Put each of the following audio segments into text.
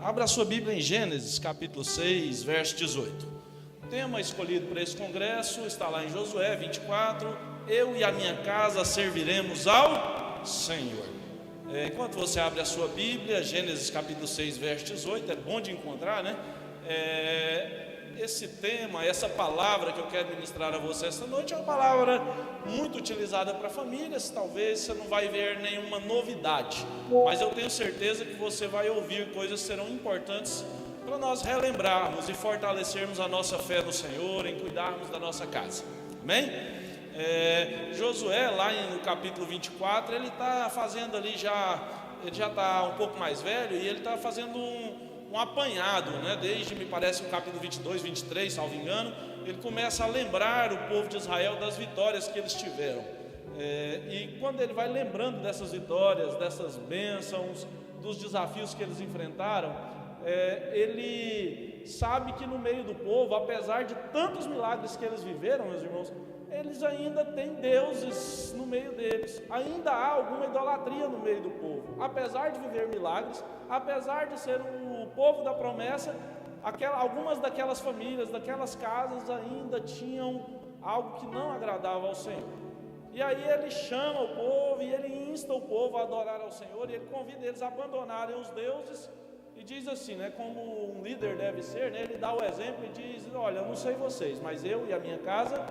Abra a sua Bíblia em Gênesis, capítulo 6, verso 18. O tema escolhido para esse congresso está lá em Josué 24. Eu e a minha casa serviremos ao Senhor. Enquanto você abre a sua Bíblia, Gênesis capítulo 6, verso 18, é bom de encontrar, né? Esse tema, essa palavra que eu quero ministrar a você esta noite é uma palavra muito utilizada para famílias. Talvez você não vai ver nenhuma novidade, mas eu tenho certeza que você vai ouvir coisas que serão importantes para nós relembrarmos e fortalecermos a nossa fé no Senhor, em cuidarmos da nossa casa. Amém? Josué, lá no capítulo 24, ele está fazendo ali ele já está um pouco mais velho e ele está fazendo um apanhado, né? Desde, me parece, o capítulo 22, 23, salvo engano, ele começa a lembrar o povo de Israel das vitórias que eles tiveram. E quando ele vai lembrando dessas vitórias, dessas bênçãos, dos desafios que eles enfrentaram, ele sabe que no meio do povo, apesar de tantos milagres que eles viveram, meus irmãos, eles ainda têm deuses no meio deles, ainda há alguma idolatria no meio do povo. Apesar de viver milagres, apesar de ser o povo da promessa, algumas daquelas famílias, daquelas casas ainda tinham algo que não agradava ao Senhor. E aí ele chama o povo e ele insta o povo a adorar ao Senhor, e ele convida eles a abandonarem os deuses. E diz assim, né, como um líder deve ser, né, ele dá o exemplo e diz: olha, eu não sei vocês, mas eu e a minha casa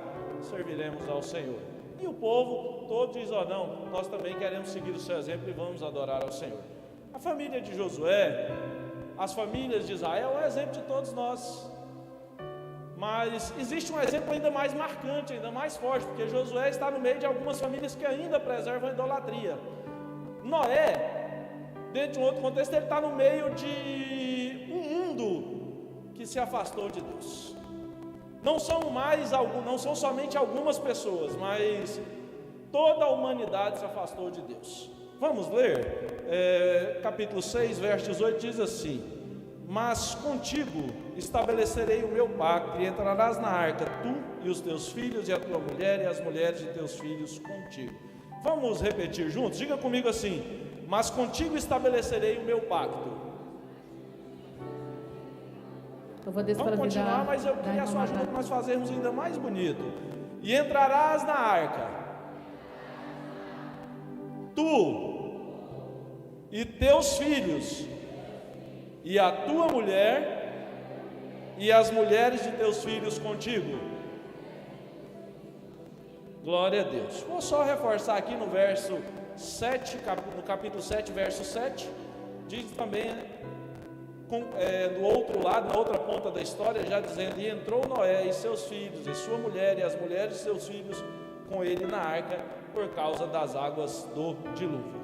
serviremos ao Senhor. E o povo todo diz: não, nós também queremos seguir o seu exemplo e vamos adorar ao Senhor. A família de Josué, as famílias de Israel, é um exemplo de todos nós. Mas existe um exemplo ainda mais marcante, ainda mais forte, porque Josué está no meio de algumas famílias que ainda preservam a idolatria. Noé, dentro de um outro contexto, ele está no meio de um mundo que se afastou de Deus. Não são somente algumas pessoas, mas toda a humanidade se afastou de Deus. Vamos ler, capítulo 6, verso 18, diz assim: mas contigo estabelecerei o meu pacto, e entrarás na arca, tu e os teus filhos, e a tua mulher, e as mulheres de teus filhos contigo. Vamos repetir juntos? Diga comigo assim: mas contigo estabelecerei o meu pacto. Vamos continuar, mas eu queria a sua ajuda para nós fazermos ainda mais bonito. E entrarás na arca, tu e teus filhos, e a tua mulher, e as mulheres de teus filhos contigo. Glória a Deus. Vou só reforçar aqui no verso 7, no capítulo 7, verso 7, diz também, do outro lado, na outra ponta da história, já dizendo: e entrou Noé e seus filhos, e sua mulher, e as mulheres de seus filhos com ele na arca, por causa das águas do dilúvio.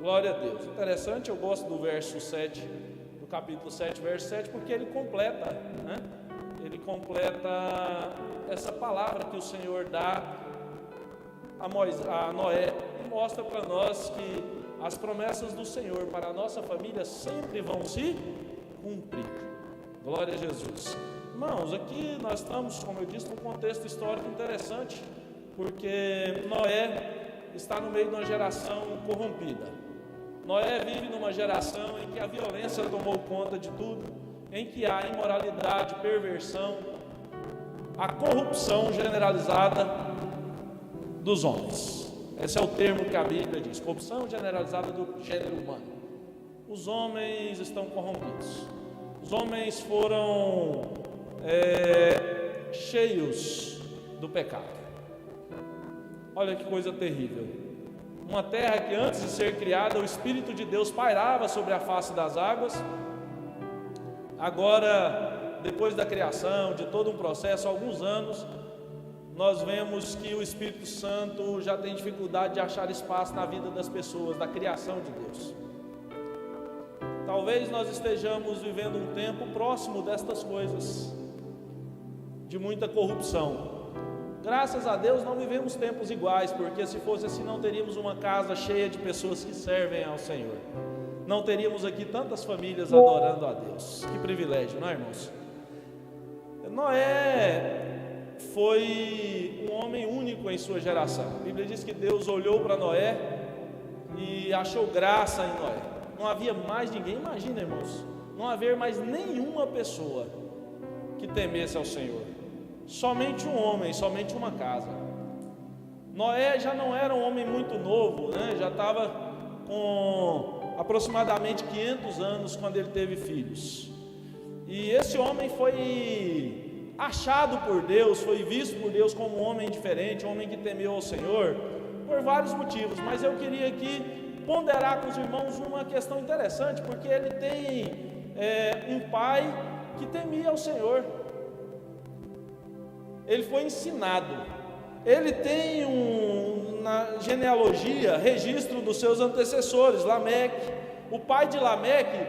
Glória a Deus. Interessante, eu gosto do verso 7, do capítulo 7, verso 7, porque ele completa, né? Ele completa essa palavra que o Senhor dá a Noé, e mostra para nós que as promessas do Senhor para a nossa família sempre vão se cumprir. Glória a Jesus. Irmãos, aqui nós estamos, como eu disse, num contexto histórico interessante, porque Noé está no meio de uma geração corrompida. Noé vive numa geração em que a violência tomou conta de tudo, em que há imoralidade, perversão, a corrupção generalizada dos homens. Esse é o termo que a Bíblia diz: corrupção generalizada do gênero humano. Os homens estão corrompidos. Os homens foram cheios do pecado. Olha que coisa terrível. Uma terra que antes de ser criada o Espírito de Deus pairava sobre a face das águas. Agora, depois da criação, de todo um processo, há alguns anos, nós vemos que o Espírito Santo já tem dificuldade de achar espaço na vida das pessoas, da criação de Deus. Talvez nós estejamos vivendo um tempo próximo destas coisas, de muita corrupção. Graças a Deus não vivemos tempos iguais, porque se fosse assim não teríamos uma casa cheia de pessoas que servem ao Senhor. Não teríamos aqui tantas famílias adorando a Deus. Que privilégio, não é, irmãos? Noé foi um homem único em sua geração. A Bíblia diz que Deus olhou para Noé e achou graça em Noé. Não havia mais ninguém. Imagina, irmãos, não haver mais nenhuma pessoa que temesse ao Senhor. Somente um homem, somente uma casa. Noé já não era um homem muito novo, né? Já estava com aproximadamente 500 anos quando ele teve filhos. E esse homem foi achado por Deus, foi visto por Deus como um homem diferente, um homem que temeu ao Senhor, por vários motivos. Mas eu queria aqui ponderar com os irmãos uma questão interessante, porque ele tem um pai que temia ao Senhor. Ele foi ensinado. Ele tem na genealogia registro dos seus antecessores. Lameque, o pai de Lameque,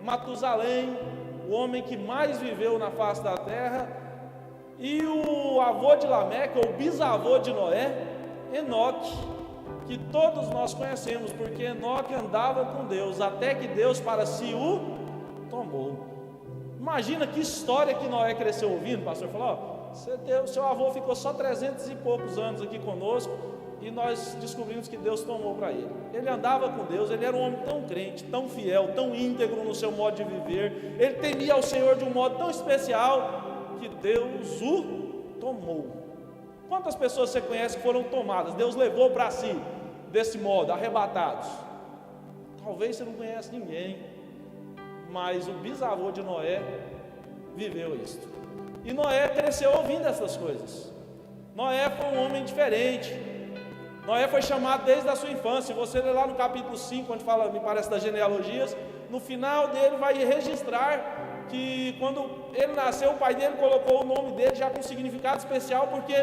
Matusalém, o homem que mais viveu na face da terra. E o avô de Lameque, ou bisavô de Noé, Enoque, que todos nós conhecemos, porque Enoque andava com Deus, até que Deus para si o tomou. Imagina que história que Noé cresceu ouvindo. O pastor falou: seu avô ficou só 300 e poucos anos aqui conosco, e nós descobrimos que Deus tomou para ele. Ele andava com Deus, ele era um homem tão crente, tão fiel, tão íntegro no seu modo de viver, ele temia ao Senhor de um modo tão especial, que Deus o tomou. Quantas pessoas você conhece que foram tomadas, Deus levou para si, desse modo, arrebatados? Talvez você não conhece ninguém, mas o bisavô de Noé viveu isso. E Noé cresceu ouvindo essas coisas. Noé foi um homem diferente. Noé foi chamado desde a sua infância. Você lê lá no capítulo 5, onde fala, me parece, das genealogias, no final dele vai registrar que quando ele nasceu, o pai dele colocou o nome dele já com significado especial, porque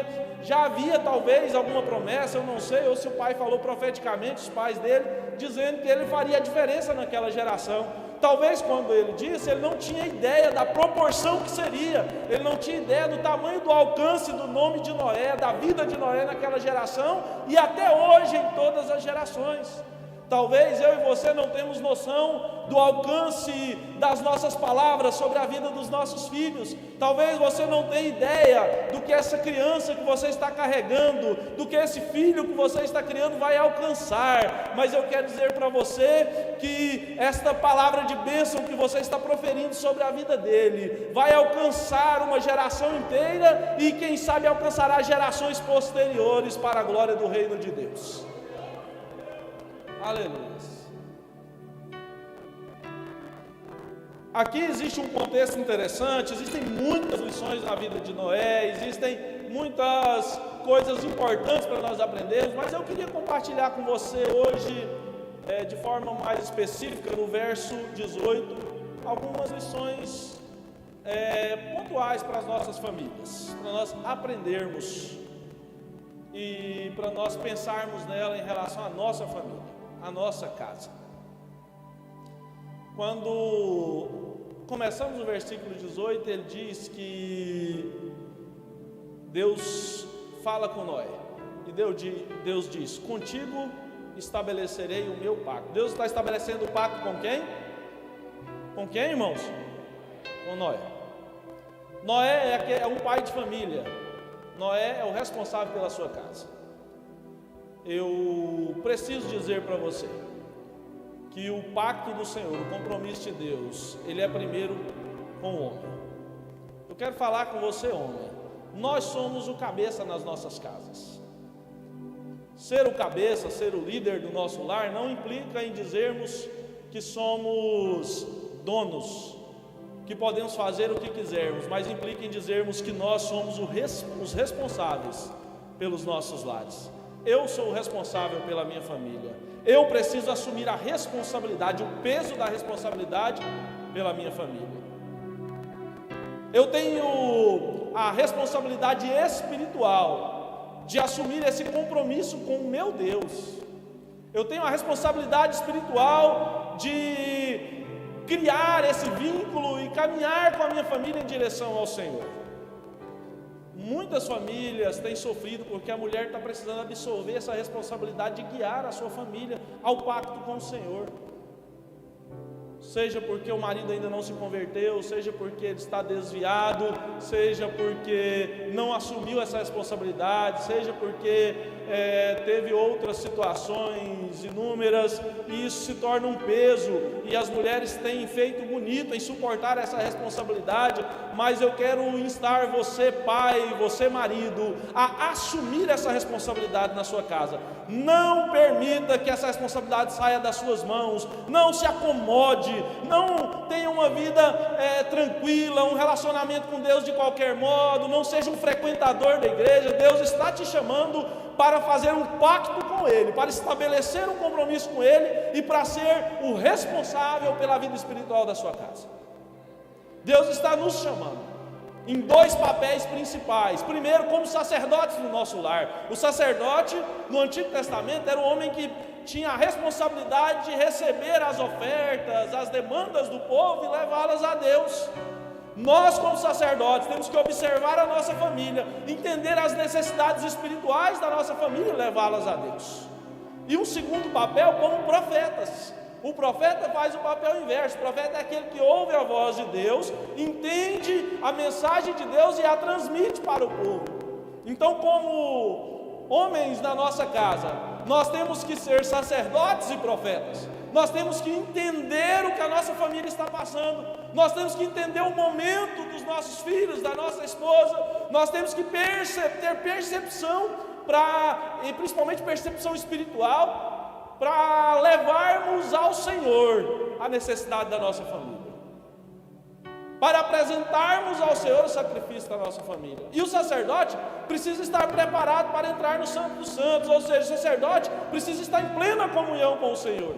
já havia talvez alguma promessa, eu não sei, ou se o pai falou profeticamente, os pais dele, dizendo que ele faria a diferença naquela geração. Talvez quando ele disse, ele não tinha ideia da proporção que seria, ele não tinha ideia do tamanho do alcance do nome de Noé, da vida de Noé naquela geração, e até hoje em todas as gerações. Talvez eu e você não temos noção do alcance das nossas palavras sobre a vida dos nossos filhos. Talvez você não tenha ideia do que essa criança que você está carregando, do que esse filho que você está criando vai alcançar. Mas eu quero dizer para você que esta palavra de bênção que você está proferindo sobre a vida dele vai alcançar uma geração inteira e quem sabe alcançará gerações posteriores para a glória do reino de Deus. Aleluia. Aqui existe um contexto interessante, existem muitas lições na vida de Noé, existem muitas coisas importantes para nós aprendermos, mas eu queria compartilhar com você hoje, de forma mais específica, no verso 18, algumas lições pontuais para as nossas famílias, para nós aprendermos e para nós pensarmos nela em relação à nossa família, à nossa casa. Quando começamos o versículo 18, ele diz que Deus fala com Noé, e Deus diz: contigo estabelecerei o meu pacto. Deus está estabelecendo o pacto com quem? Com quem, irmãos? Com Noé. Noé é um pai de família. Noé é o responsável pela sua casa. Eu preciso dizer para você que o pacto do Senhor, o compromisso de Deus, ele é primeiro com o homem. Eu quero falar com você, homem. Nós somos o cabeça nas nossas casas. Ser o cabeça, ser o líder do nosso lar, não implica em dizermos que somos donos, que podemos fazer o que quisermos, mas implica em dizermos que nós somos os responsáveis pelos nossos lares. Eu sou o responsável pela minha família. Eu preciso assumir a responsabilidade, o peso da responsabilidade pela minha família. Eu tenho a responsabilidade espiritual de assumir esse compromisso com o meu Deus. Eu tenho a responsabilidade espiritual de criar esse vínculo e caminhar com a minha família em direção ao Senhor. Muitas famílias têm sofrido porque a mulher está precisando absorver essa responsabilidade de guiar a sua família ao pacto com o Senhor. Seja porque o marido ainda não se converteu, seja porque ele está desviado, seja porque não assumiu essa responsabilidade, seja porque teve outras situações inúmeras, e isso se torna um peso, e as mulheres têm feito bonito em suportar essa responsabilidade, mas eu quero instar você, pai, você, marido, a assumir essa responsabilidade na sua casa. Não permita que essa responsabilidade saia das suas mãos, não se acomode, não tenha uma vida tranquila, um relacionamento com Deus de qualquer modo, não seja um frequentador da igreja. Deus está te chamando para fazer um pacto com Ele, para estabelecer um compromisso com Ele e para ser o responsável pela vida espiritual da sua casa. Deus está nos chamando em dois papéis principais. Primeiro, como sacerdotes no nosso lar. O sacerdote no Antigo Testamento era o homem que tinha a responsabilidade de receber as ofertas, as demandas do povo e levá-las a Deus. Nós, como sacerdotes, temos que observar a nossa família, entender as necessidades espirituais da nossa família e levá-las a Deus. E um segundo papel, como profetas. O profeta faz o papel inverso. O profeta é aquele que ouve a voz de Deus, entende a mensagem de Deus e a transmite para o povo. Então, como homens na nossa casa, nós temos que ser sacerdotes e profetas. Nós temos que entender o que a nossa família está passando. Nós temos que entender o momento dos nossos filhos, da nossa esposa. Nós temos que ter percepção, e principalmente percepção espiritual, para levarmos ao Senhor a necessidade da nossa família, para apresentarmos ao Senhor o sacrifício da nossa família. E o sacerdote precisa estar preparado para entrar no Santo dos Santos, ou seja, o sacerdote precisa estar em plena comunhão com o Senhor.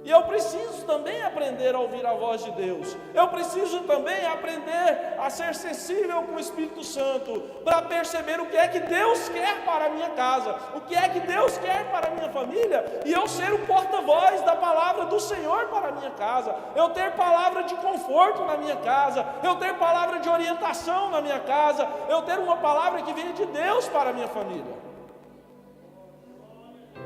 E eu preciso também aprender a ouvir a voz de Deus. Eu preciso também aprender a ser sensível com o Espírito Santo, para perceber o que é que Deus quer para a minha casa, o que é que Deus quer para a minha família, e eu ser o porta-voz da palavra do Senhor para a minha casa, eu ter palavra de conforto na minha casa, eu ter palavra de orientação na minha casa, eu ter uma palavra que venha de Deus para a minha família.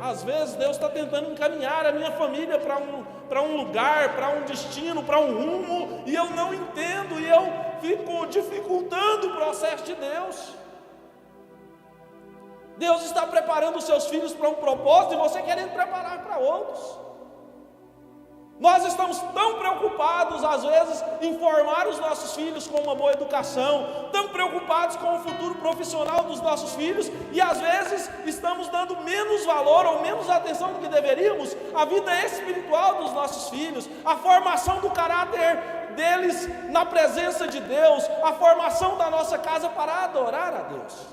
Às vezes Deus está tentando encaminhar a minha família para um lugar, para um destino, para um rumo, e eu não entendo, e eu fico dificultando o processo de Deus. Deus está preparando os seus filhos para um propósito, e você querendo preparar para outros. Nós estamos tão preocupados, às vezes, em formar os nossos filhos com uma boa educação, tão preocupados com o futuro profissional dos nossos filhos, e às vezes estamos dando menos valor ou menos atenção do que deveríamos à vida espiritual dos nossos filhos, à formação do caráter deles na presença de Deus, à formação da nossa casa para adorar a Deus.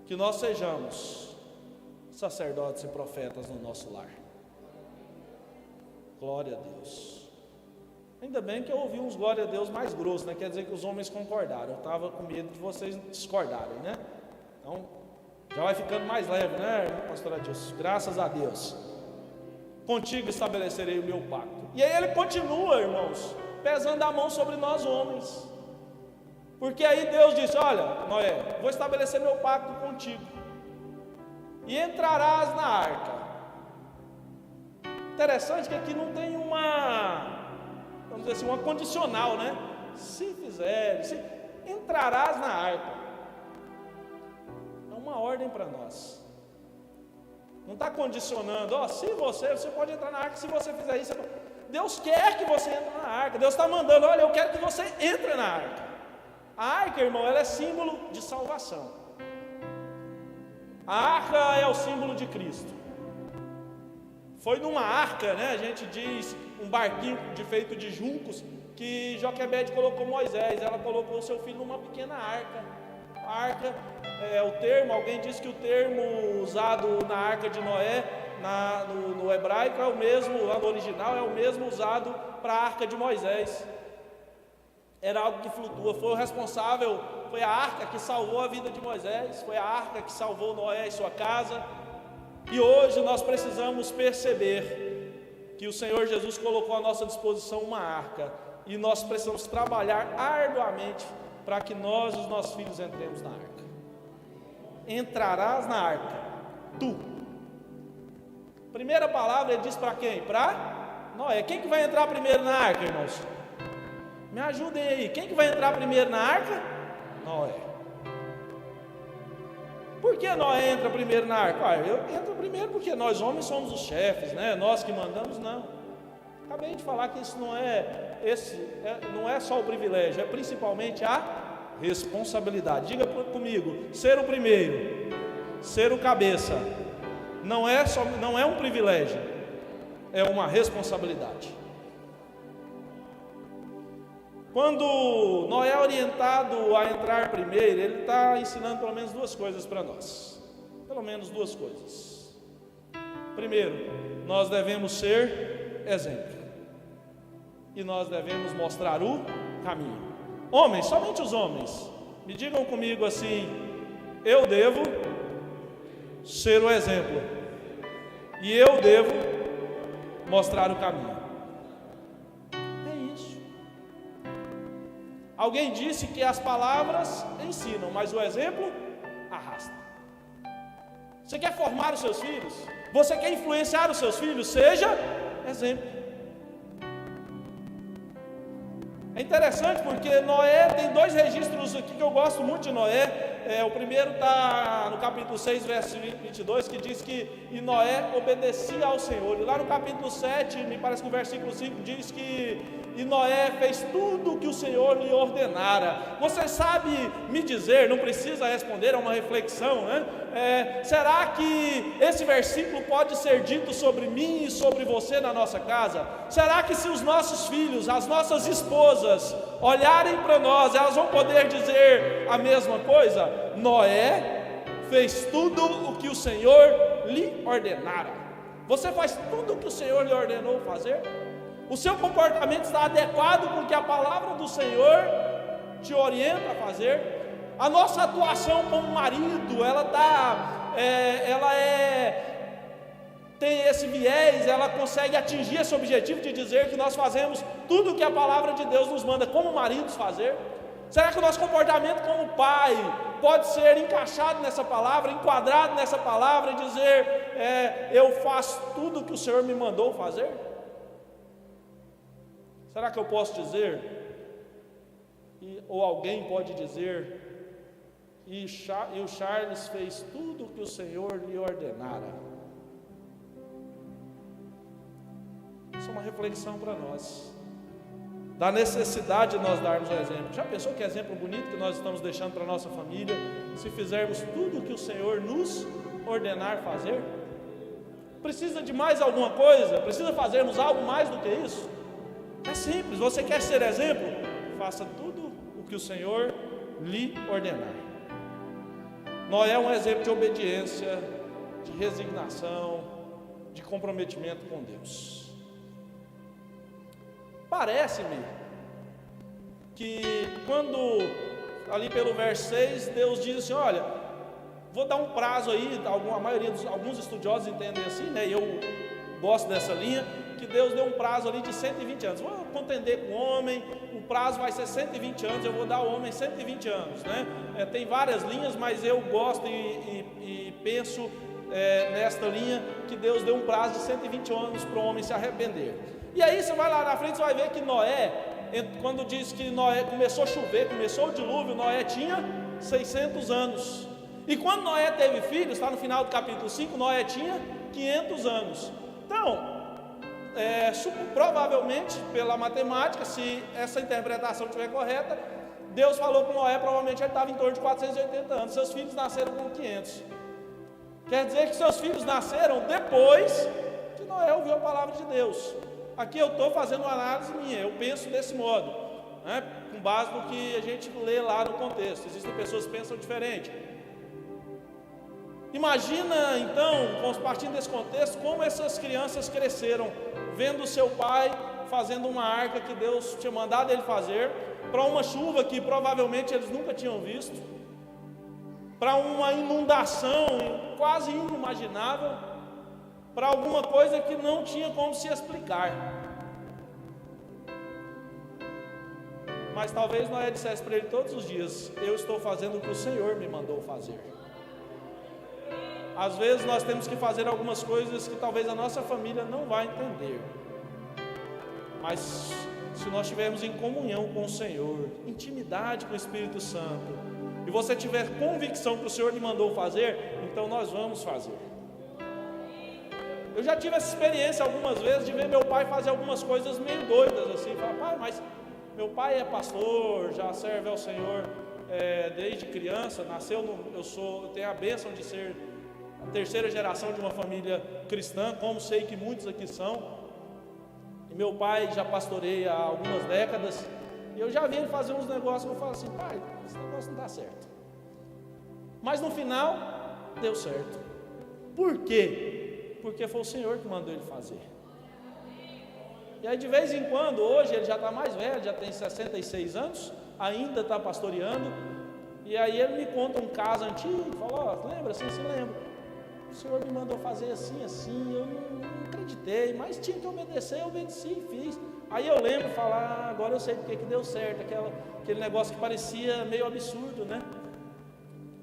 Que nós sejamos sacerdotes e profetas no nosso lar. Glória a Deus. Ainda bem que eu ouvi uns glória a Deus mais grossos, né? Quer dizer que os homens concordaram. Eu estava com medo de vocês discordarem, né? Então, já vai ficando mais leve, né, pastor Adilson? Graças a Deus. Contigo estabelecerei o meu pacto. E aí ele continua, irmãos, pesando a mão sobre nós homens. Porque aí Deus disse: olha, Noé, vou estabelecer meu pacto contigo, e entrarás na arca. Interessante que aqui não tem vamos dizer assim, uma condicional, né? Se fizeres, entrarás na arca. É uma ordem para nós. Não está condicionando, se você pode entrar na arca se você fizer isso. Deus quer que você entre na arca. Deus está mandando: olha, eu quero que você entre na arca. A arca, irmão, ela é símbolo de salvação. A arca é o símbolo de Cristo. Foi numa arca, né, a gente diz, um barquinho feito de juncos, que Joquebede colocou Moisés. Ela colocou o seu filho numa pequena arca. A arca o termo, alguém diz que o termo usado na arca de Noé, no hebraico, é o mesmo, lá no original, é o mesmo usado para a arca de Moisés. Era algo que flutua. Foi o responsável, foi a arca que salvou a vida de Moisés, foi a arca que salvou Noé e sua casa. E hoje nós precisamos perceber que o Senhor Jesus colocou à nossa disposição uma arca, e nós precisamos trabalhar arduamente para que nós e os nossos filhos entremos na arca. Entrarás na arca, tu. Primeira palavra ele diz para quem? Para Noé. Quem que vai entrar primeiro na arca, irmãos? Me ajudem aí. Quem que vai entrar primeiro na arca? Noé. Por que Noé entra primeiro na arca? Eu entro primeiro porque nós homens somos os chefes, né? Nós que mandamos, não. Acabei de falar que isso não é só o privilégio, é principalmente a responsabilidade. Diga comigo, ser o primeiro, ser o cabeça, não é um privilégio, é uma responsabilidade. Quando Noé é orientado a entrar primeiro, ele está ensinando pelo menos duas coisas para nós. Pelo menos duas coisas. Primeiro, nós devemos ser exemplo. E nós devemos mostrar o caminho. Homens, somente os homens, me digam comigo assim: eu devo ser o exemplo. E eu devo mostrar o caminho. Alguém disse que as palavras ensinam, mas o exemplo arrasta. Você quer formar os seus filhos? Você quer influenciar os seus filhos? Seja exemplo. É interessante porque Noé tem dois registros aqui que eu gosto muito de Noé. O primeiro está no capítulo 6, verso 22, que diz que Noé obedecia ao Senhor. E lá no capítulo 7, me parece que o versículo 5 diz que Noé fez tudo o que o Senhor lhe ordenara. Você sabe me dizer, não precisa responder, é uma reflexão, né? Será que esse versículo pode ser dito sobre mim e sobre você na nossa casa? Será que se os nossos filhos, as nossas esposas olharem para nós, elas vão poder dizer a mesma coisa? Noé fez tudo o que o Senhor lhe ordenara. Você faz tudo o que o Senhor lhe ordenou fazer? O seu comportamento está adequado com o que a palavra do Senhor te orienta a fazer? A nossa atuação como marido, tem esse viés, ela consegue atingir esse objetivo de dizer que nós fazemos tudo o que a palavra de Deus nos manda como maridos fazer? Será que o nosso comportamento como pai pode ser encaixado nessa palavra, enquadrado nessa palavra e dizer, eu faço tudo o que o Senhor me mandou fazer? Será que eu posso dizer, ou alguém pode dizer, e o Charles fez tudo o que o Senhor lhe ordenara? Isso é uma reflexão para nós, da necessidade de nós darmos o exemplo. Já pensou que exemplo bonito que nós estamos deixando para a nossa família, se fizermos tudo o que o Senhor nos ordenar fazer? Precisa de mais alguma coisa? Precisa fazermos algo mais do que isso? É simples, você quer ser exemplo? Faça tudo o que o Senhor lhe ordenar. Noé é um exemplo de obediência, de resignação, de comprometimento com Deus. Parece-me que quando, ali pelo verso 6, Deus diz assim, olha, vou dar um prazo aí, alguns estudiosos entendem assim, né, e eu gosto dessa linha, que Deus deu um prazo ali de 120 anos. Vou contender com o homem, o prazo vai ser 120 anos, eu vou dar ao homem 120 anos, né? Tem várias linhas, mas eu gosto e penso nesta linha, que Deus deu um prazo de 120 anos para o homem se arrepender. E aí você vai lá na frente, você vai ver que Noé, quando diz que Noé começou a chover, começou o dilúvio, Noé tinha 600 anos. E quando Noé teve filhos, está no final do capítulo 5, Noé tinha 500 anos. Então, provavelmente, pela matemática, se essa interpretação estiver correta, Deus falou com Noé, provavelmente ele estava em torno de 480 anos, seus filhos nasceram com 500. Quer dizer que seus filhos nasceram depois que Noé ouviu a palavra de Deus. Aqui eu estou fazendo uma análise minha, eu penso desse modo, né, com base no que a gente lê lá no contexto. Existem pessoas que pensam diferente. Imagina então, partindo desse contexto, como essas crianças cresceram, vendo seu pai fazendo uma arca que Deus tinha mandado ele fazer, para uma chuva que provavelmente eles nunca tinham visto, para uma inundação quase inimaginável, para alguma coisa que não tinha como se explicar. Mas talvez Noé dissesse para ele todos os dias, eu estou fazendo o que o Senhor me mandou fazer. Às vezes nós temos que fazer algumas coisas que talvez a nossa família não vai entender, mas se nós estivermos em comunhão com o Senhor, intimidade com o Espírito Santo, e você tiver convicção que o Senhor lhe mandou fazer, então nós vamos fazer. Eu já tive essa experiência algumas vezes de ver meu pai fazer algumas coisas meio doidas assim, falar, pai, mas meu pai é pastor, já serve ao Senhor desde criança, eu tenho a bênção de ser a terceira geração de uma família cristã, como sei que muitos aqui são, e meu pai já pastoreia há algumas décadas, e eu já vi ele fazer uns negócios que eu falo assim, pai, esse negócio não dá certo, mas no final, deu certo. Por quê? Porque foi o Senhor que mandou ele fazer. E aí de vez em quando, hoje ele já está mais velho, já tem 66 anos, ainda está pastoreando, e aí ele me conta um caso antigo, fala, lembra assim, se lembra, o Senhor me mandou fazer assim, eu não acreditei, mas tinha que obedecer, eu obedeci e fiz. Aí eu lembro de falar, agora eu sei porque que deu certo, aquele negócio que parecia meio absurdo, né?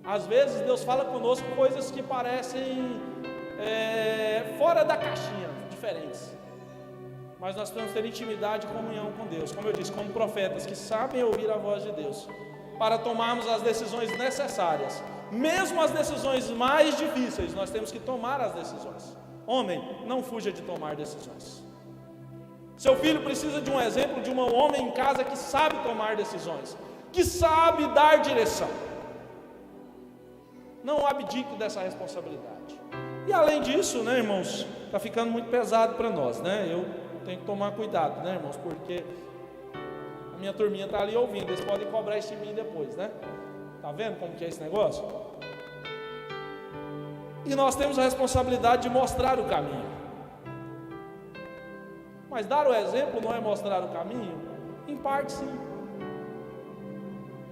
Às vezes Deus fala conosco coisas que parecem fora da caixinha, diferentes. Mas nós temos que ter intimidade e comunhão com Deus, como eu disse, como profetas que sabem ouvir a voz de Deus, para tomarmos as decisões necessárias. Mesmo as decisões mais difíceis, nós temos que tomar as decisões. Homem, não fuja de tomar decisões. Seu filho precisa de um exemplo de um homem em casa que sabe tomar decisões, que sabe dar direção. Não abdique dessa responsabilidade. E além disso, né, irmãos, está ficando muito pesado para nós, né? Eu tenho que tomar cuidado, né, irmãos, porque a minha turminha está ali ouvindo, eles podem cobrar isso de mim depois, né? Está vendo como que é esse negócio? E nós temos a responsabilidade de mostrar o caminho. Mas dar o exemplo não é mostrar o caminho? Em parte sim.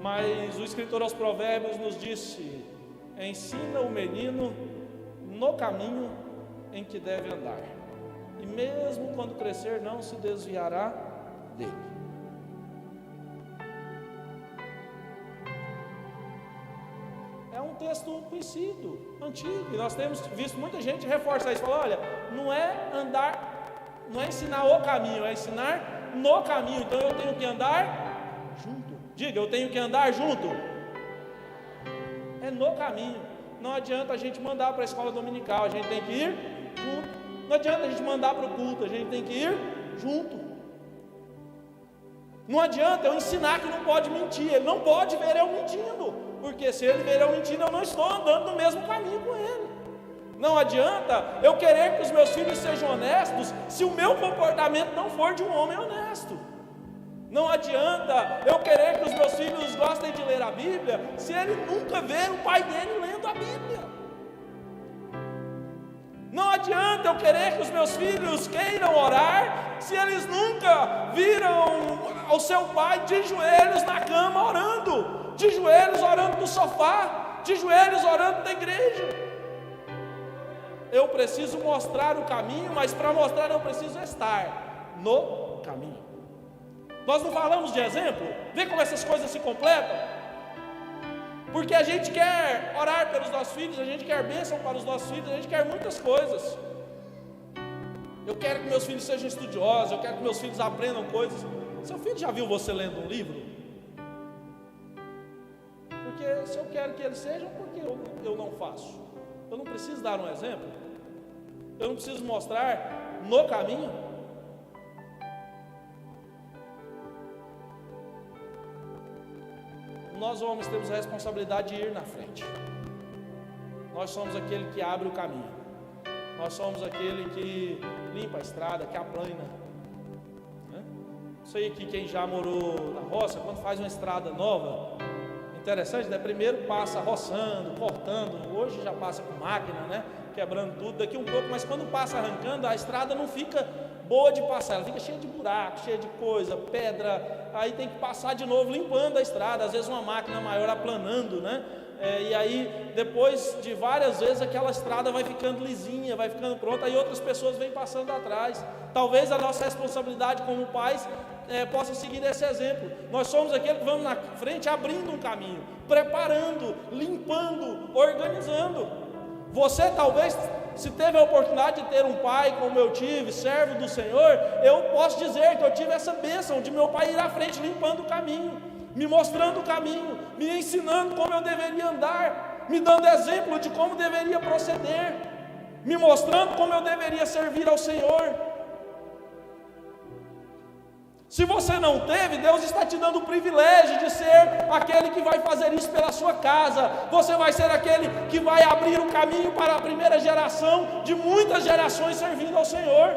Mas o escritor aos Provérbios nos disse: ensina o menino no caminho em que deve andar, e mesmo quando crescer não se desviará dele. É um texto conhecido, antigo, e nós temos visto muita gente reforçar isso, falar, olha, não é ensinar o caminho, é ensinar no caminho, então eu tenho que andar junto. Diga, eu tenho que andar junto. É no caminho. Não adianta a gente mandar para a escola dominical, a gente tem que ir junto. Não adianta a gente mandar para o culto, a gente tem que ir junto. Não adianta eu ensinar que não pode mentir, ele não pode ver eu mentindo, porque se ele ver eu mentindo, eu não estou andando no mesmo caminho com ele. Não adianta eu querer que os meus filhos sejam honestos, se o meu comportamento não for de um homem honesto. Não adianta eu querer que os meus filhos gostem de ler a Bíblia, se ele nunca vê o pai dele lendo a Bíblia. Não adianta eu querer que os meus filhos queiram orar, se eles nunca viram o seu pai de joelhos na cama orando, de joelhos orando no sofá, de joelhos orando na igreja. Eu preciso mostrar o caminho, mas para mostrar eu preciso estar no caminho. Nós não falamos de exemplo? Vê como essas coisas se completam? Porque a gente quer orar pelos nossos filhos, a gente quer bênção para os nossos filhos, a gente quer muitas coisas. Eu quero que meus filhos sejam estudiosos, eu quero que meus filhos aprendam coisas. Seu filho já viu você lendo um livro? Porque se eu quero que eles sejam, por que eu não faço? Eu não preciso dar um exemplo? Eu não preciso mostrar no caminho? Nós homens temos a responsabilidade de ir na frente. Nós somos aquele que abre o caminho. Nós somos aquele que limpa a estrada, que aplana, né? Sei que quem já morou na roça, quando faz uma estrada nova, interessante, né? Primeiro passa roçando, cortando, hoje já passa com máquina, né? Quebrando tudo, daqui um pouco, mas quando passa arrancando, a estrada não fica boa de passar, ela fica cheia de buraco, cheia de coisa, pedra, aí tem que passar de novo limpando a estrada, às vezes uma máquina maior aplanando, né? E aí depois de várias vezes aquela estrada vai ficando lisinha, vai ficando pronta, aí outras pessoas vêm passando atrás. Talvez a nossa responsabilidade como pais possa seguir esse exemplo. Nós somos aqueles que vamos na frente abrindo um caminho, preparando, limpando, organizando. Você talvez, se teve a oportunidade de ter um pai como eu tive, servo do Senhor, eu posso dizer que eu tive essa bênção de meu pai ir à frente limpando o caminho, me mostrando o caminho, me ensinando como eu deveria andar, me dando exemplo de como deveria proceder, me mostrando como eu deveria servir ao Senhor. Se você não teve, Deus está te dando o privilégio de ser aquele que vai fazer isso pela sua casa. Você vai ser aquele que vai abrir o caminho para a primeira geração de muitas gerações servindo ao Senhor.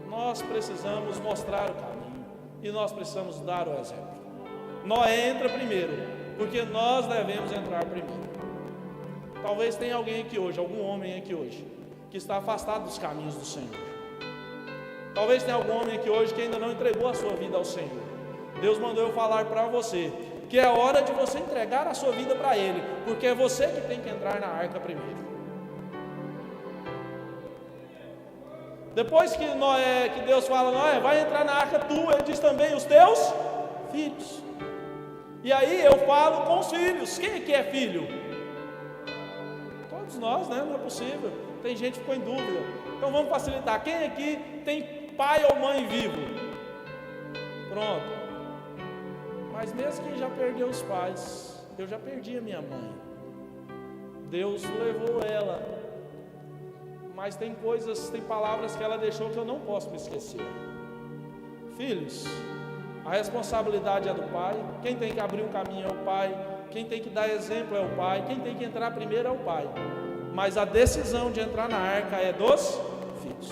Nós precisamos mostrar o caminho e nós precisamos dar o exemplo. Noé entra primeiro, porque nós devemos entrar primeiro. Talvez tenha alguém aqui hoje, algum homem aqui hoje, que está afastado dos caminhos do Senhor. Talvez tenha algum homem aqui hoje que ainda não entregou a sua vida ao Senhor. Deus mandou eu falar para você que é hora de você entregar a sua vida para Ele, porque é você que tem que entrar na arca primeiro. Depois que Deus fala, Noé, vai entrar na arca tu, Ele diz também os teus filhos. E aí eu falo com os filhos. Quem aqui é filho? Todos nós, né? Não é possível. Tem gente que ficou em dúvida. Então vamos facilitar. Quem aqui tem pai ou mãe vivo? Pronto. Mas mesmo quem já perdeu os pais, eu já perdi a minha mãe. Deus levou ela. Mas tem coisas, tem palavras que ela deixou que eu não posso me esquecer. Filhos, a responsabilidade é do pai. Quem tem que abrir o caminho é o pai. Quem tem que dar exemplo é o pai. Quem tem que entrar primeiro é o pai. Mas a decisão de entrar na arca é dos filhos.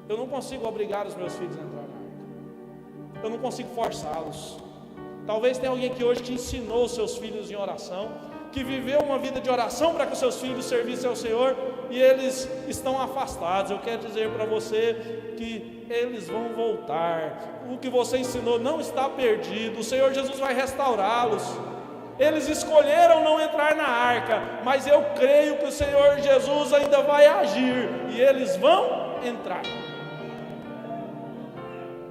Eu não consigo obrigar os meus filhos a entrar na arca. Eu não consigo forçá-los. Talvez tenha alguém que hoje que ensinou os seus filhos em oração, que viveu uma vida de oração para que os seus filhos servissem ao Senhor, e eles estão afastados. Eu quero dizer para você que eles vão voltar. O que você ensinou não está perdido. O Senhor Jesus vai restaurá-los. Eles escolheram não entrar na arca, mas eu creio que o Senhor Jesus ainda vai agir, e eles vão entrar.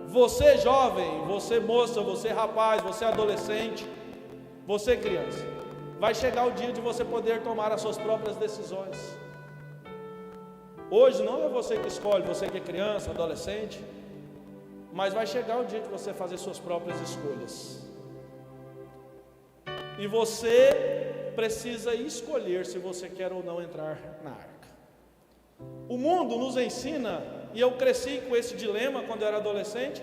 Você jovem, você moça, você rapaz, você adolescente, você criança, vai chegar o dia de você poder tomar as suas próprias decisões. Hoje não é você que escolhe, você que é criança, adolescente, mas vai chegar o dia de você fazer suas próprias escolhas. E você precisa escolher se você quer ou não entrar na arca. O mundo nos ensina, e eu cresci com esse dilema quando eu era adolescente,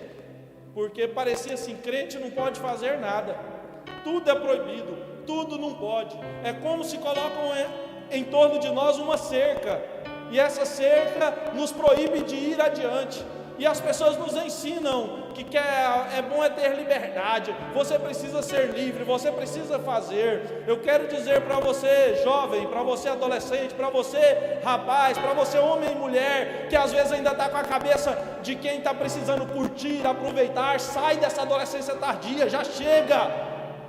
porque parecia assim, crente não pode fazer nada, tudo é proibido, tudo não pode. É como se colocam em torno de nós uma cerca, e essa cerca nos proíbe de ir adiante. E as pessoas nos ensinam que é bom ter liberdade, você precisa ser livre, você precisa fazer. Eu quero dizer para você jovem, para você adolescente, para você rapaz, para você homem e mulher, que às vezes ainda está com a cabeça de quem está precisando curtir, aproveitar, sai dessa adolescência tardia, já chega.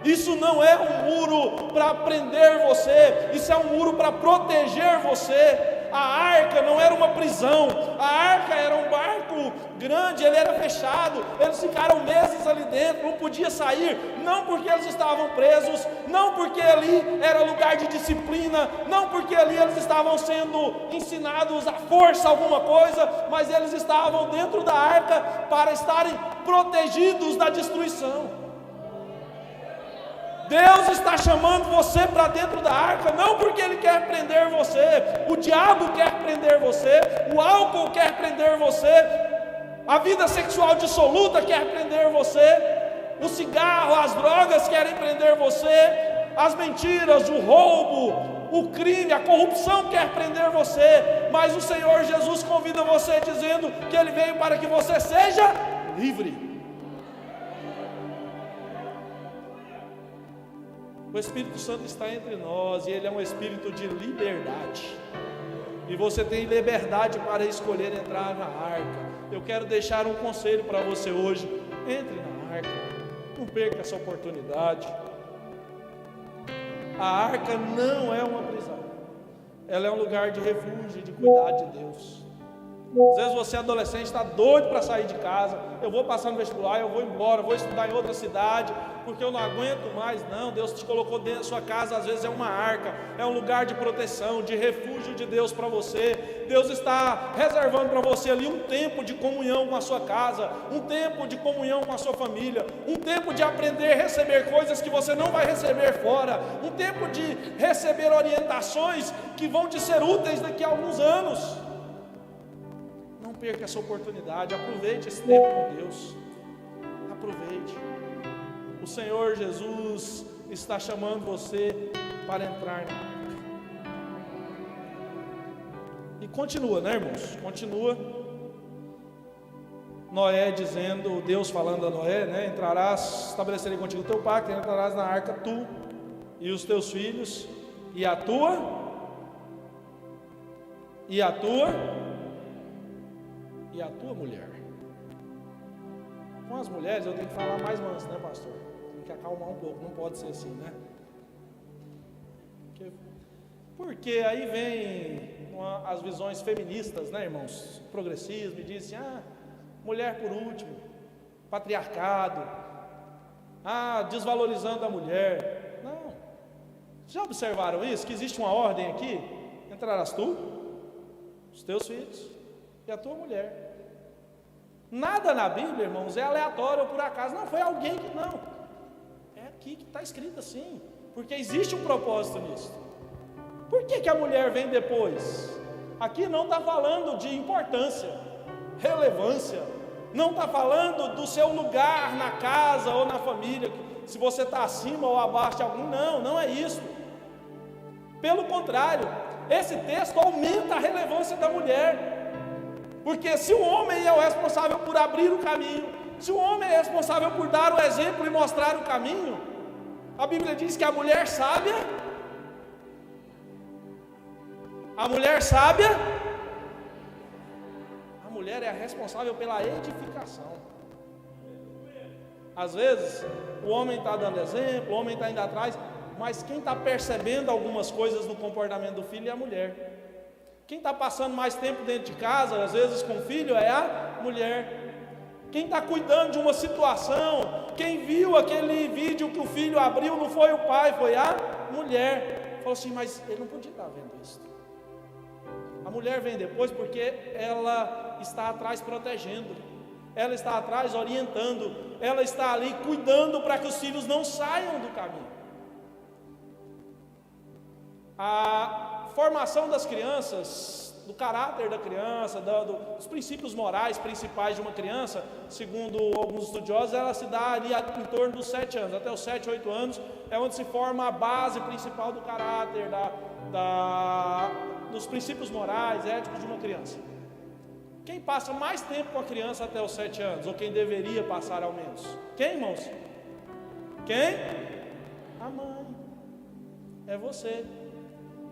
Isso não é um muro para prender você, isso é um muro para proteger você. A arca não era uma prisão, a arca era um barco grande, ele era fechado, eles ficaram meses ali dentro, não podia sair, não porque eles estavam presos, não porque ali era lugar de disciplina, não porque ali eles estavam sendo ensinados à força alguma coisa, mas eles estavam dentro da arca para estarem protegidos da destruição. Deus está chamando você para dentro da arca, não porque Ele quer prender você, o diabo quer prender você, o álcool quer prender você, a vida sexual dissoluta quer prender você, o cigarro, as drogas querem prender você, as mentiras, o roubo, o crime, a corrupção quer prender você, mas o Senhor Jesus convida você dizendo que Ele veio para que você seja livre. O Espírito Santo está entre nós e Ele é um Espírito de liberdade. E você tem liberdade para escolher entrar na arca. Eu quero deixar um conselho para você hoje. Entre na arca. Não perca essa oportunidade. A arca não é uma prisão. Ela é um lugar de refúgio, de cuidar de Deus. Às vezes você adolescente está doido para sair de casa. Eu vou passar no vestibular, eu vou embora, eu vou estudar em outra cidade, porque eu não aguento mais. Não, Deus te colocou dentro da sua casa. Às vezes é uma arca, é um lugar de proteção, de refúgio de Deus para você. Deus está reservando para você ali um tempo de comunhão com a sua casa, um tempo de comunhão com a sua família, um tempo de aprender a receber coisas que você não vai receber fora, um tempo de receber orientações que vão te ser úteis daqui a alguns anos. Não perca essa oportunidade, aproveite esse tempo com Deus, aproveite. O Senhor Jesus está chamando você para entrar na arca. E continua, né, irmãos? Continua Noé dizendo, Deus falando a Noé, né? Entrarás, estabelecerei contigo o teu pacto, entrarás na arca tu e os teus filhos e a tua mulher. Com as mulheres eu tenho que falar mais manso, né, pastor? Tem que acalmar um pouco, não pode ser assim, né? Porque aí vem as visões feministas, né, irmãos? Progressismo, e dizem, mulher por último, patriarcado, desvalorizando a mulher. Não. Já observaram isso? Que existe uma ordem aqui? Entrarás tu, os teus filhos e a tua mulher. Nada na Bíblia, irmãos, é aleatório ou por acaso. Não, foi alguém que não. É aqui que está escrito assim, porque existe um propósito nisso. Por que a mulher vem depois? Aqui não está falando de importância, relevância, não está falando do seu lugar na casa ou na família, se você está acima ou abaixo de alguém. Não é isso. Pelo contrário, esse texto aumenta a relevância da mulher. Porque se o homem é o responsável por abrir o caminho, se o homem é responsável por dar o exemplo e mostrar o caminho, a Bíblia diz que a mulher sábia, a mulher é a responsável pela edificação. Às vezes, o homem está dando exemplo, o homem está indo atrás, mas quem está percebendo algumas coisas no comportamento do filho é a mulher. Quem está passando mais tempo dentro de casa, às vezes com o filho, é a mulher. Quem está cuidando de uma situação, quem viu aquele vídeo que o filho abriu, não foi o pai, foi a mulher. Falou assim, mas ele não podia estar vendo isso. A mulher vem depois porque ela está atrás protegendo, ela está atrás orientando, ela está ali cuidando para que os filhos não saiam do caminho. A formação das crianças, do caráter da criança, dos princípios morais principais de uma criança, segundo alguns estudiosos, ela se dá ali em torno dos 7 anos, até os 7, 8 anos, é onde se forma a base principal do caráter, dos princípios morais, éticos de uma criança. Quem passa mais tempo com a criança até os 7 anos, ou quem deveria passar ao menos? Quem, irmãos? Quem? A mãe. É você.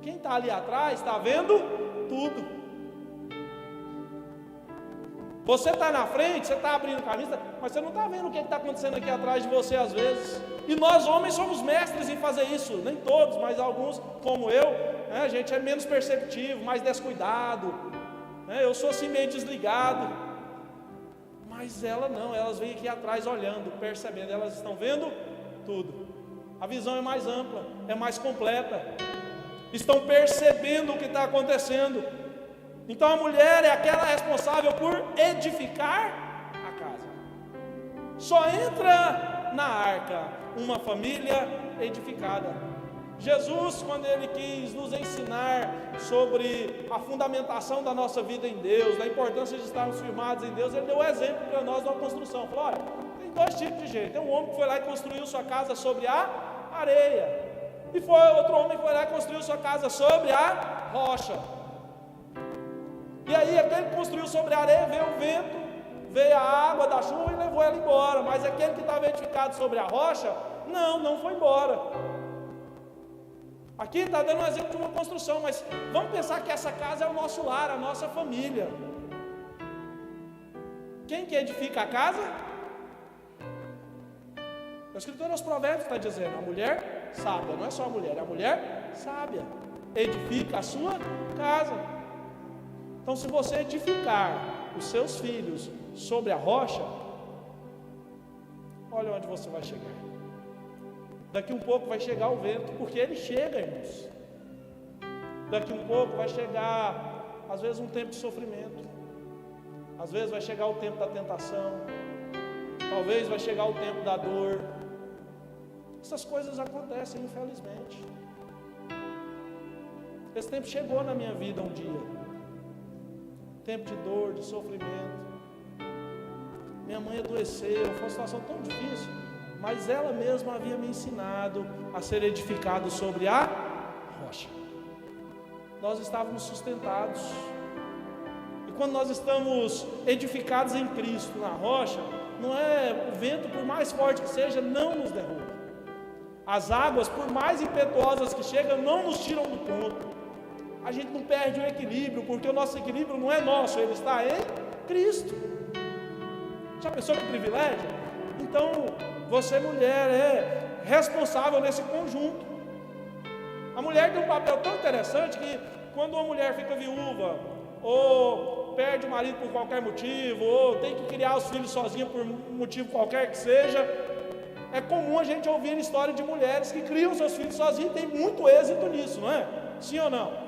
Quem está ali atrás está vendo tudo. Você está na frente, você está abrindo caminho, mas você não está vendo o que está acontecendo aqui atrás de você às vezes. E nós homens somos mestres em fazer isso, nem todos, mas alguns, como eu, a gente é menos perceptivo, mais descuidado, eu sou assim meio desligado, mas ela não, elas vêm aqui atrás olhando, percebendo, elas estão vendo tudo. A visão é mais ampla, é mais completa, estão percebendo o que está acontecendo. Então a mulher é aquela responsável por edificar a casa. Só entra na arca uma família edificada. Jesus, quando ele quis nos ensinar sobre a fundamentação da nossa vida em Deus, da importância de estarmos firmados em Deus, ele deu um exemplo para nós de uma construção. Falou, olha, tem 2 tipos de gente. Tem um homem que foi lá e construiu sua casa sobre a areia, e outro homem que foi lá e construiu sua casa sobre a rocha. E aí aquele que construiu sobre a areia, veio o vento, veio a água da chuva e levou ela embora. Mas aquele que estava edificado sobre a rocha, não foi embora. Aqui está dando um exemplo de uma construção, mas vamos pensar que essa casa é o nosso lar, a nossa família. Quem que edifica a casa? A Escritura aos Provérbios está dizendo, a mulher sábia, não é só a mulher, é a mulher sábia, edifica a sua casa. Então, se você edificar os seus filhos sobre a rocha, olha onde você vai chegar. Daqui um pouco vai chegar o vento, porque ele chega, irmãos. Daqui um pouco vai chegar, às vezes, um tempo de sofrimento. Às vezes vai chegar o tempo da tentação. Talvez vai chegar o tempo da dor. Essas coisas acontecem, infelizmente. Esse tempo chegou na minha vida um dia. Tempo de dor, de sofrimento. Minha mãe adoeceu, foi uma situação tão difícil, mas ela mesma havia me ensinado a ser edificado sobre a rocha. Nós estávamos sustentados. E quando nós estamos edificados em Cristo, na rocha, não é o vento, por mais forte que seja, não nos derruba. As águas, por mais impetuosas que chegam, não nos tiram do ponto. A gente não perde o equilíbrio, porque o nosso equilíbrio não é nosso, ele está em Cristo. Já pensou que privilégio? Então, você, mulher, é responsável nesse conjunto. A mulher tem um papel tão interessante que, quando uma mulher fica viúva, ou perde o marido por qualquer motivo, ou tem que criar os filhos sozinha por motivo qualquer que seja, é comum a gente ouvir história de mulheres que criam seus filhos sozinhas e tem muito êxito nisso, não é? Sim ou não?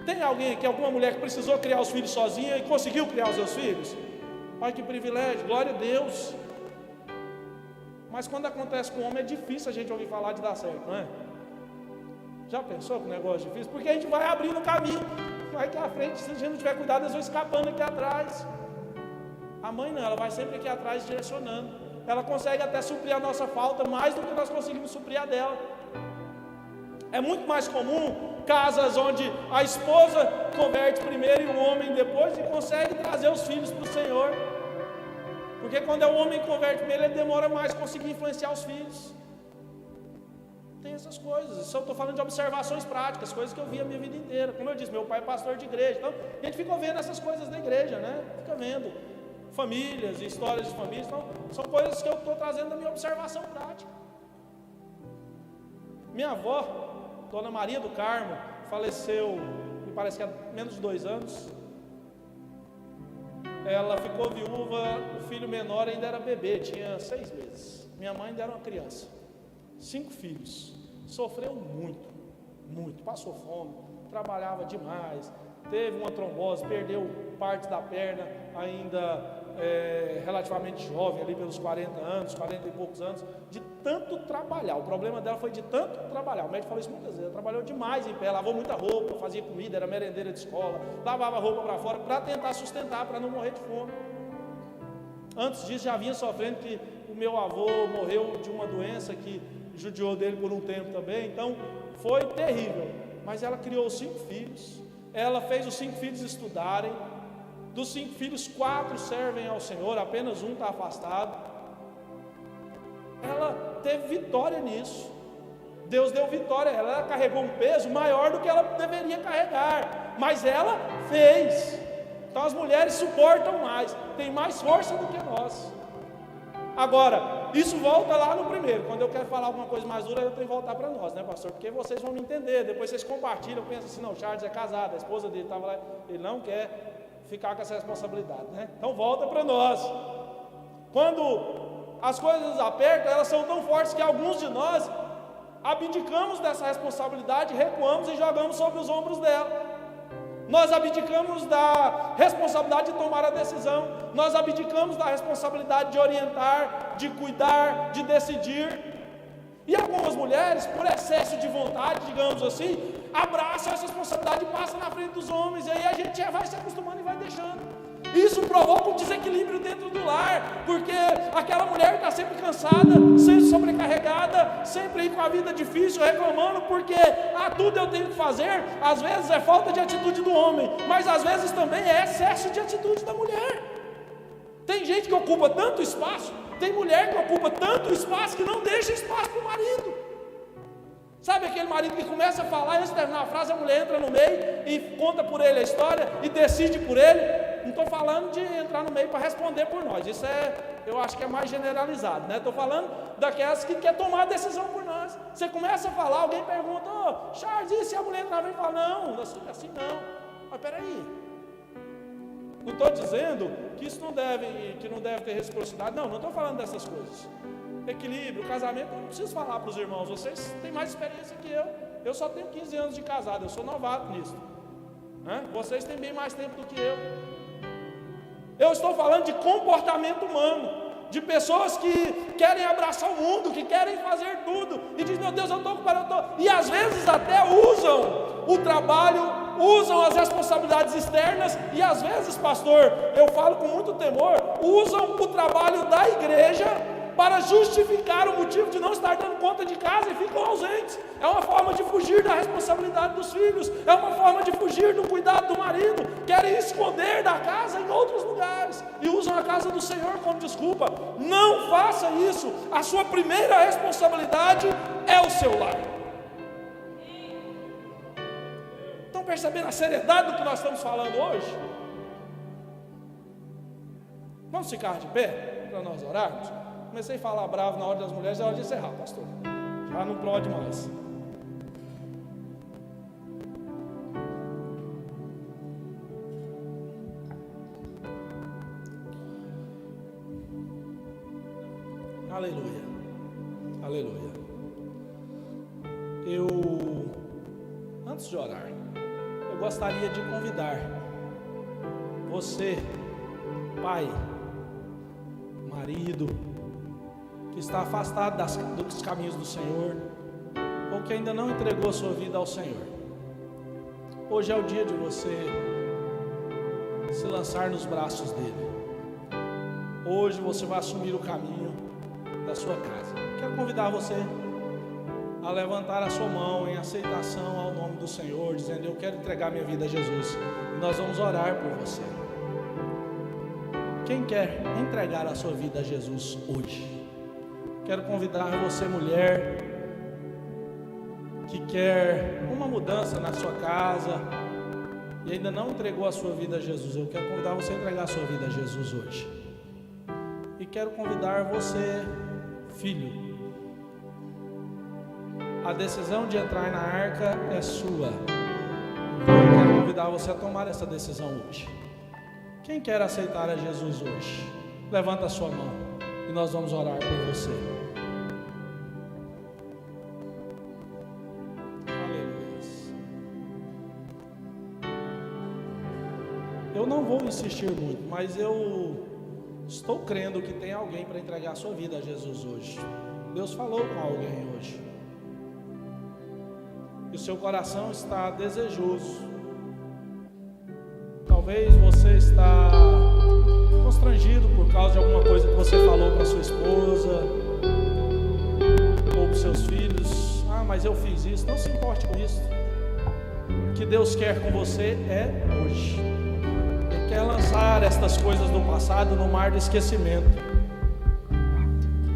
Tem alguém aqui, alguma mulher que precisou criar os filhos sozinha e conseguiu criar os seus filhos? Olha que privilégio, glória a Deus. Mas quando acontece com o homem é difícil a gente ouvir falar de dar certo, não é? Já pensou que o negócio é difícil? Porque a gente vai abrindo o caminho, vai aqui à frente, se a gente não tiver cuidado, eles vão escapando aqui atrás. A mãe não, ela vai sempre aqui atrás direcionando. Ela consegue até suprir a nossa falta mais do que nós conseguimos suprir a dela. É muito mais comum casas onde a esposa converte primeiro e o homem depois, e consegue trazer os filhos para o Senhor. Porque quando é o homem que converte primeiro, ele demora mais a conseguir influenciar os filhos. Tem essas coisas. Isso eu estou falando de observações práticas, coisas que eu vi a minha vida inteira. Como eu disse, meu pai é pastor de igreja, então a gente fica vendo essas coisas da igreja, né? Fica vendo famílias e histórias de famílias. Então, são coisas que eu estou trazendo da minha observação prática. Minha avó, Dona Maria do Carmo, faleceu, me parece que há menos de 2 anos. Ela ficou viúva, o filho menor ainda era bebê, tinha 6 meses. Minha mãe ainda era uma criança. 5 filhos. Sofreu muito, muito. Passou fome, trabalhava demais. Teve uma trombose, perdeu parte da perna, ainda relativamente jovem, ali pelos 40 anos, 40 e poucos anos, de tanto trabalhar. O problema dela foi de tanto trabalhar. O médico falou isso muitas vezes. Ela trabalhou demais em pé, lavou muita roupa, fazia comida, era merendeira de escola, lavava roupa para fora para tentar sustentar, para não morrer de fome. Antes disso já vinha sofrendo, que o meu avô morreu de uma doença que judiou dele por um tempo também. Então foi terrível. Mas ela criou os 5 filhos. Ela fez os 5 filhos estudarem. Dos 5 filhos, 4 servem ao Senhor, apenas um está afastado. Ela teve vitória nisso. Deus deu vitória a ela. Ela carregou um peso maior do que ela deveria carregar, mas ela fez. Então as mulheres suportam mais, têm mais força do que nós. Agora, isso volta lá no primeiro. Quando eu quero falar alguma coisa mais dura, eu tenho que voltar para nós, né, pastor? Porque vocês vão me entender. Depois vocês compartilham, pensam assim: não, o Charles é casado, a esposa dele estava lá, ele não quer ficar com essa responsabilidade, né? Então volta para nós. Quando as coisas apertam, elas são tão fortes que alguns de nós abdicamos dessa responsabilidade, recuamos e jogamos sobre os ombros dela. Nós abdicamos da responsabilidade de tomar a decisão, nós abdicamos da responsabilidade de orientar, de cuidar, de decidir. E algumas mulheres, por excesso de vontade, digamos assim, abraçam essa responsabilidade e passam na frente dos homens, e aí a gente já vai se acostumando e vai deixando. Isso provoca um desequilíbrio dentro do lar, porque aquela mulher está sempre cansada, sempre sobrecarregada, sempre aí com a vida difícil, reclamando, porque tudo eu tenho que fazer. Às vezes é falta de atitude do homem, mas às vezes também é excesso de atitude da mulher. Tem gente que ocupa tanto espaço, tem mulher que ocupa tanto espaço que não deixa espaço para o marido. Sabe aquele marido que começa a falar, antes de terminar a frase, a mulher entra no meio e conta por ele a história e decide por ele? Não estou falando de entrar no meio para responder por nós, isso eu acho que é mais generalizado, né? Estou falando daquelas que quer tomar a decisão por nós. Você começa a falar, alguém pergunta: Charles, e se a mulher entrar e fala: não, assim não. Mas peraí, não estou dizendo que isso não deve ter reciprocidade, não estou falando dessas coisas. Equilíbrio, casamento, eu não preciso falar para os irmãos, vocês têm mais experiência que eu só tenho 15 anos de casado, eu sou novato nisso, né? Vocês têm bem mais tempo do que eu estou falando de comportamento humano, de pessoas que querem abraçar o mundo, que querem fazer tudo, e dizem, meu Deus, eu estou ocupado, e às vezes até usam o trabalho, usam as responsabilidades externas, e às vezes, pastor, eu falo com muito temor, usam o trabalho da igreja para justificar o motivo de não estar dando conta de casa e ficam ausentes. É uma forma de fugir da responsabilidade dos filhos, é uma forma de fugir do cuidado do marido, querem esconder da casa em outros lugares e usam a casa do Senhor como desculpa. Não faça isso. A sua primeira responsabilidade é o seu lar. Estão percebendo a seriedade do que nós estamos falando hoje? Vamos ficar de pé para nós orarmos? Comecei a falar bravo na hora das mulheres, é hora de encerrar, pastor. Já não pode mais. Aleluia. Aleluia. Antes de orar, eu gostaria de convidar você, pai, marido, que está afastado dos caminhos do Senhor, ou que ainda não entregou a sua vida ao Senhor. Hoje é o dia de você se lançar nos braços dele. Hoje você vai assumir o caminho da sua casa. Quero convidar você a levantar a sua mão em aceitação ao nome do Senhor, dizendo, eu quero entregar minha vida a Jesus, e nós vamos orar por você. Quem quer entregar a sua vida a Jesus hoje? Quero convidar você, mulher, que quer uma mudança na sua casa e ainda não entregou a sua vida a Jesus. Eu quero convidar você a entregar a sua vida a Jesus hoje. E quero convidar você, filho, a decisão de entrar na arca é sua. Então eu quero convidar você a tomar essa decisão hoje. Quem quer aceitar a Jesus hoje? Levanta a sua mão e nós vamos orar por você. Eu não vou insistir muito, mas eu estou crendo que tem alguém para entregar a sua vida a Jesus hoje. Deus falou com alguém hoje. E o seu coração está desejoso. Talvez você está constrangido por causa de alguma coisa que você falou para sua esposa ou para seus filhos. Ah, mas eu fiz isso. Não se importe com isso. O que Deus quer com você é hoje. Ele quer lançar estas coisas do passado no mar do esquecimento.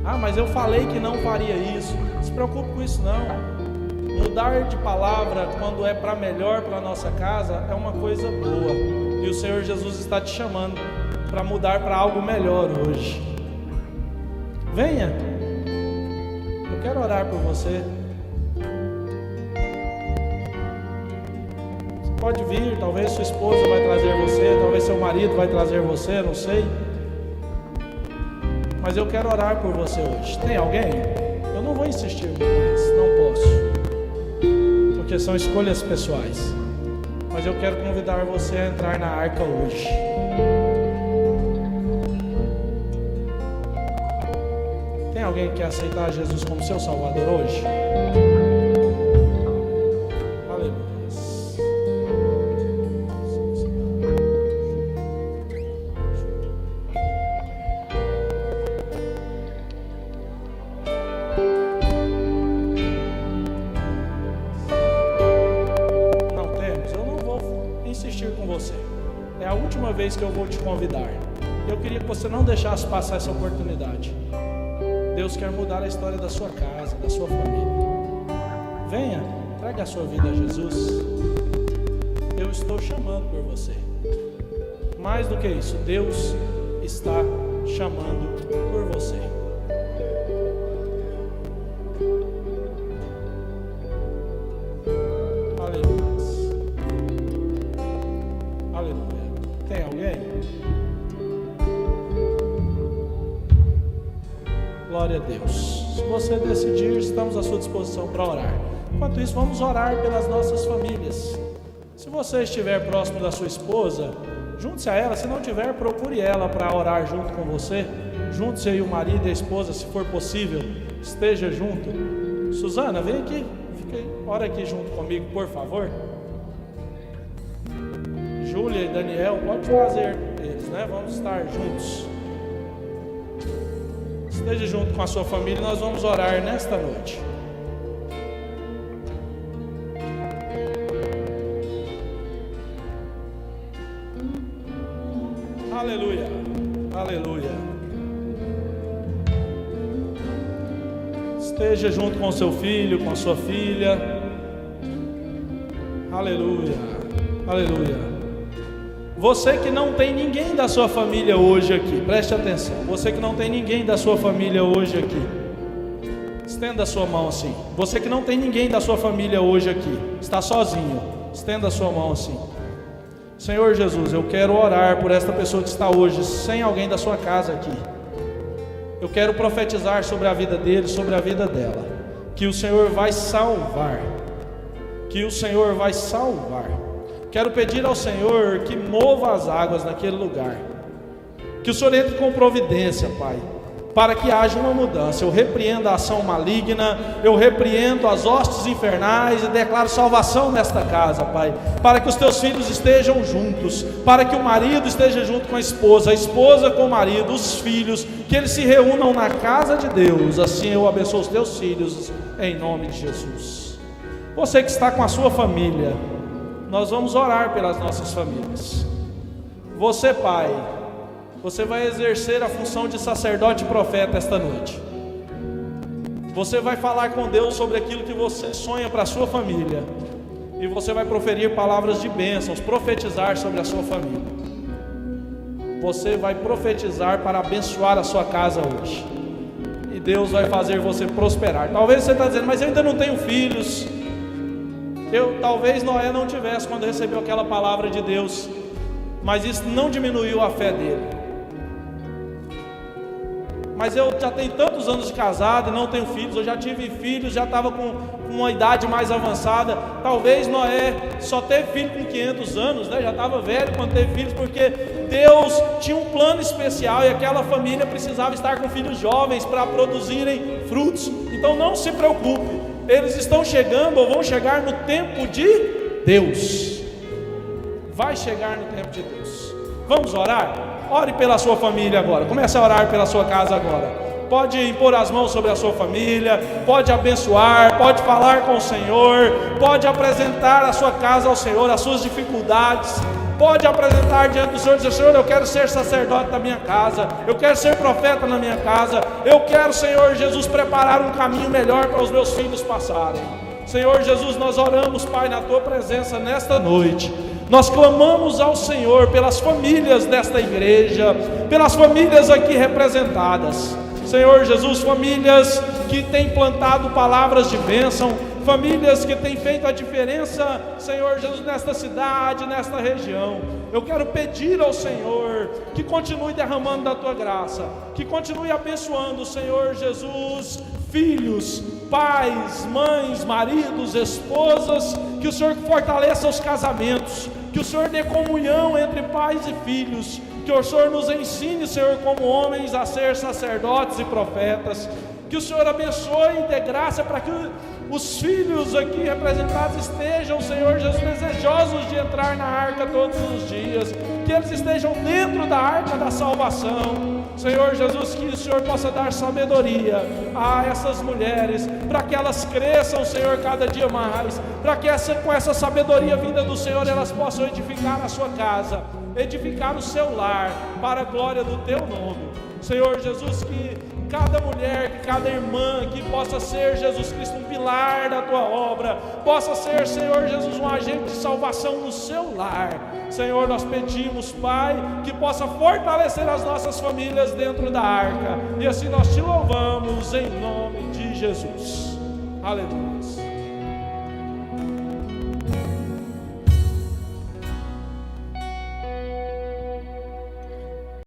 Ah, mas eu falei que não faria isso. Não se preocupe com isso não. Mudar de palavra quando é para melhor para a nossa casa é uma coisa boa. E o Senhor Jesus está te chamando para mudar para algo melhor hoje. Venha. Eu quero orar por você. Você pode vir, talvez sua esposa vai trazer você, talvez seu marido vai trazer você, não sei. Mas eu quero orar por você hoje. Tem alguém? Eu não vou insistir mais, não posso. Porque são escolhas pessoais. Mas eu quero convidar você a entrar na arca hoje. Tem alguém que quer aceitar Jesus como seu Salvador hoje? Aleluia. Vez que eu vou te convidar. Eu queria que você não deixasse passar essa oportunidade. Deus quer mudar a história da sua casa, da sua família. Venha, traga a sua vida a Jesus. Eu estou chamando por você. Mais do que isso, Deus está chamando por você. Glória a Deus. Se você decidir, estamos à sua disposição para orar. Enquanto isso, vamos orar pelas nossas famílias. Se você estiver próximo da sua esposa, junte-se a ela. Se não tiver, procure ela para orar junto com você. Junte-se aí o marido e a esposa, se for possível, esteja junto. Suzana, vem aqui, ora aqui junto comigo, por favor. Júlia e Daniel, pode trazer eles, né? Vamos estar juntos. Esteja junto com a sua família, nós vamos orar nesta noite. Aleluia, aleluia. Esteja junto com o seu filho, com a sua filha. Aleluia, aleluia. Você que não tem ninguém da sua família hoje aqui, preste atenção. Você que não tem ninguém da sua família hoje aqui, estenda a sua mão assim. Você que não tem ninguém da sua família hoje aqui, está sozinho, estenda a sua mão assim. Senhor Jesus, eu quero orar por esta pessoa que está hoje sem alguém da sua casa aqui. Eu quero profetizar sobre a vida dele, sobre a vida dela, que o Senhor vai salvar, que o Senhor vai salvar. Quero pedir ao Senhor que mova as águas naquele lugar, que o Senhor entre com providência, Pai, para que haja uma mudança. Eu repreendo a ação maligna, eu repreendo as hostes infernais e declaro salvação nesta casa, Pai, para que os teus filhos estejam juntos, para que o marido esteja junto com a esposa com o marido, os filhos, que eles se reúnam na casa de Deus. Assim eu abençoo os teus filhos, em nome de Jesus. Você que está com a sua família, nós vamos orar pelas nossas famílias. Você, pai, você vai exercer a função de sacerdote e profeta esta noite. Você vai falar com Deus sobre aquilo que você sonha para a sua família, e você vai proferir palavras de bênçãos, profetizar sobre a sua família. Você vai profetizar para abençoar a sua casa hoje, e Deus vai fazer você prosperar. Talvez você está dizendo, mas eu ainda não tenho filhos. Talvez Noé não tivesse quando recebeu aquela palavra de Deus, mas isso não diminuiu a fé dele. Mas eu já tenho tantos anos de casado e não tenho filhos. Eu já tive filhos, já estava com uma idade mais avançada. Talvez Noé só teve filho com 500 anos, né? Já estava velho quando teve filhos, porque Deus tinha um plano especial e aquela família precisava estar com filhos jovens para produzirem frutos. Então não se preocupe, eles estão chegando ou vão chegar no tempo de Deus. Vai chegar no tempo de Deus. Vamos orar? Ore pela sua família agora. Comece a orar pela sua casa agora. Pode impor as mãos sobre a sua família, pode abençoar, pode falar com o Senhor, pode apresentar a sua casa ao Senhor, as suas dificuldades. Pode apresentar diante do Senhor e dizer, Senhor, eu quero ser sacerdote da minha casa, eu quero ser profeta na minha casa, eu quero, Senhor Jesus, preparar um caminho melhor para os meus filhos passarem. Senhor Jesus, nós oramos, Pai, na Tua presença nesta noite. Nós clamamos ao Senhor pelas famílias desta igreja, pelas famílias aqui representadas. Senhor Jesus, famílias que têm plantado palavras de bênção, famílias que têm feito a diferença, Senhor Jesus, nesta cidade, nesta região. Eu quero pedir ao Senhor que continue derramando da Tua graça, que continue abençoando, Senhor Jesus, filhos, pais, mães, maridos, esposas, que o Senhor fortaleça os casamentos, que o Senhor dê comunhão entre pais e filhos, que o Senhor nos ensine, Senhor, como homens a ser sacerdotes e profetas, que o Senhor abençoe e dê graça para que os filhos aqui representados estejam, Senhor Jesus, desejosos de entrar na arca todos os dias, que eles estejam dentro da arca da salvação. Senhor Jesus, que o Senhor possa dar sabedoria a essas mulheres, para que elas cresçam, Senhor, cada dia mais, para que com essa sabedoria vinda do Senhor, elas possam edificar a sua casa, edificar o seu lar, para a glória do Teu nome. Senhor Jesus, que cada mulher, que cada irmã que possa ser, Jesus Cristo, um pilar da Tua obra, possa ser, Senhor Jesus, um agente de salvação no seu lar. Senhor, nós pedimos, Pai, que possa fortalecer as nossas famílias dentro da arca, e assim nós Te louvamos em nome de Jesus. Aleluia.